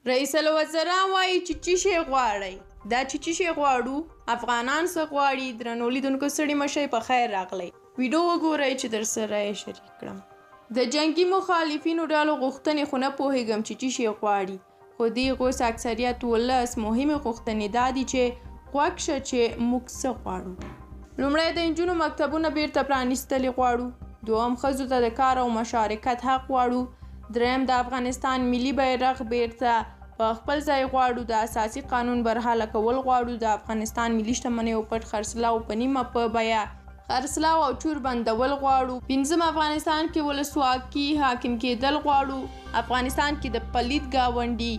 رئیس الوزرا وایي چې څه شی غواړئ دا چې څه شی غواړو افغانان څه غواړي درنو لیدونکو ستړي مشئ په خیر راغلی ویډیو وګورئ چې در سره یې شریک کړم د جنگي مخالفینو ډلو غوښتنې خو نه پوهېږم چې څه شی غواړي خو دې اوس اکثریت ولس مهمې غوښتنې دا دي چې غوږ شه چې موږ څه غواړو لومړی د نجونو مکتبونه بیرته پرانیستلي غواړو دوهم ښځو ته د کار او مشارکت حق غواړو دریم د افغانستان ملي بیرغ بیرته په خپل ځای غواړو د اساسي قانون برحاله کول غواړو د افغانستان ملي شتمنیو پټ خرڅلاو په نیمه په بیه خرڅلاو او چور بندول غواړو پنځم افغانستان کې ولسواکي حاکم کېدل غواړو افغانستان کې د پلید ګاونډي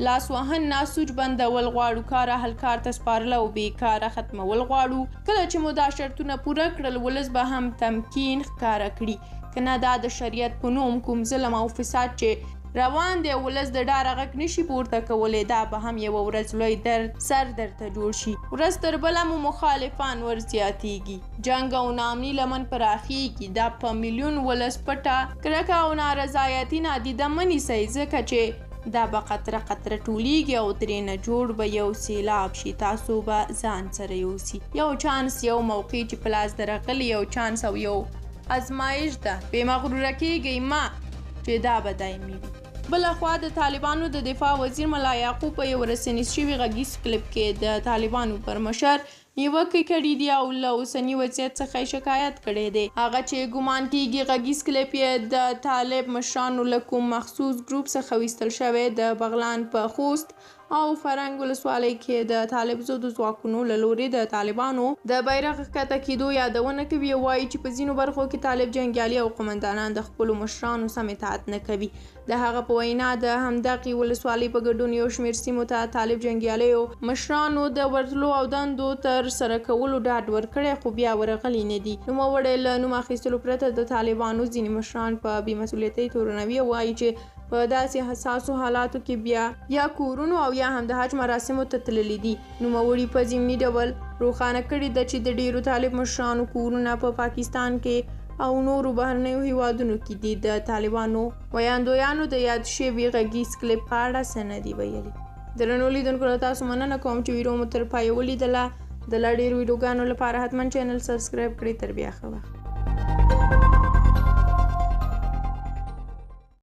لاسوهن ناسوج بندول غواړو کار اهل کار ته سپارل او بیکاره ختمول غواړو کله چې مو دا شرطونه پوره کړل ولس به هم تمکین ښکاره کړي که نه دا د شریعت په نوم کوم ظلم او فساد چې روان دی ولس د ډاره غږ نشي پورته کولی دا به هم یوه ورځ لوی سر درته جوړ شي ورځ تر بله مو مخالفان ورزیاتیږي جنګ او ناامني لمن پراخیږي دا په میلیون ولس پټه کرکه او نارضایتي نادیده مه نیسئ ځکه چې دا به قطره قطره ټولیږي او ترېنه جوړ به یو سیلاب شي تاسو به ځان سره یوسي یو چانس یو موقع چې په لاس درغلی یو چانس او یو ازمایش ده بې مغروره کیږئ ما چې دا به دایمي وي بلخوا د طالبانو د دفاع وزیر ملا یعقوب په یو رسنیز شوي غږیز کلیپ کې د طالبانو پر مشر نیوکې کړي دي او له اوسني وضعیت څخه شکایت کړی دی هغه چې ګمان کیږي غږیز کلیپ یې د طالب مشرانو له کوم مخصوص ګروپ څخه ویستل شوی د بغلان په خوست او فرنګ ولسوالۍ کې د طالب ضد ځواکونو له لورې د طالبانو د بیرغ ښکته کېدو یادونه کوي او وایي چې په ځینو برخو کې طالب جنګیالي او قومندانان د خپلو مشرانو سم اطاعت نه کوي د هغه په وینا د همدغې ولسوالۍ په ګډون یو شمېر سیمو ته طالب جنګیالیو مشرانو د ورتلو او دندو تر سره کولو ډاډ ورکړی خو بیا ورغلي نه دي نوموړی له نوم اخیستلو پرته د طالبانو ځینې مشران په بې مسؤلیتۍ تورنوي او وایي چې په داسې حساسو حالاتو کې بیا یا کورونو او یا هم د حج مراسمو ته تللي دي نوموړي په ضمني ډول روښانه کړي ده چې د ډیرو طالب مشرانو کورونه په پاکستان کې او نورو بهرنیو هیوادونو کې دي د طالبانو ویاندویانو د یاد شوي غږیز کلیپ په اړه څه نه دي ویلي درنو لیدونکو له تاسو مننه کوم چې ویډیو مو تر پایه ولیدله د لا ډېرو ویډیوګانو لپاره حتما چینل سبسکرایب کړئ تر بیا ښه وخت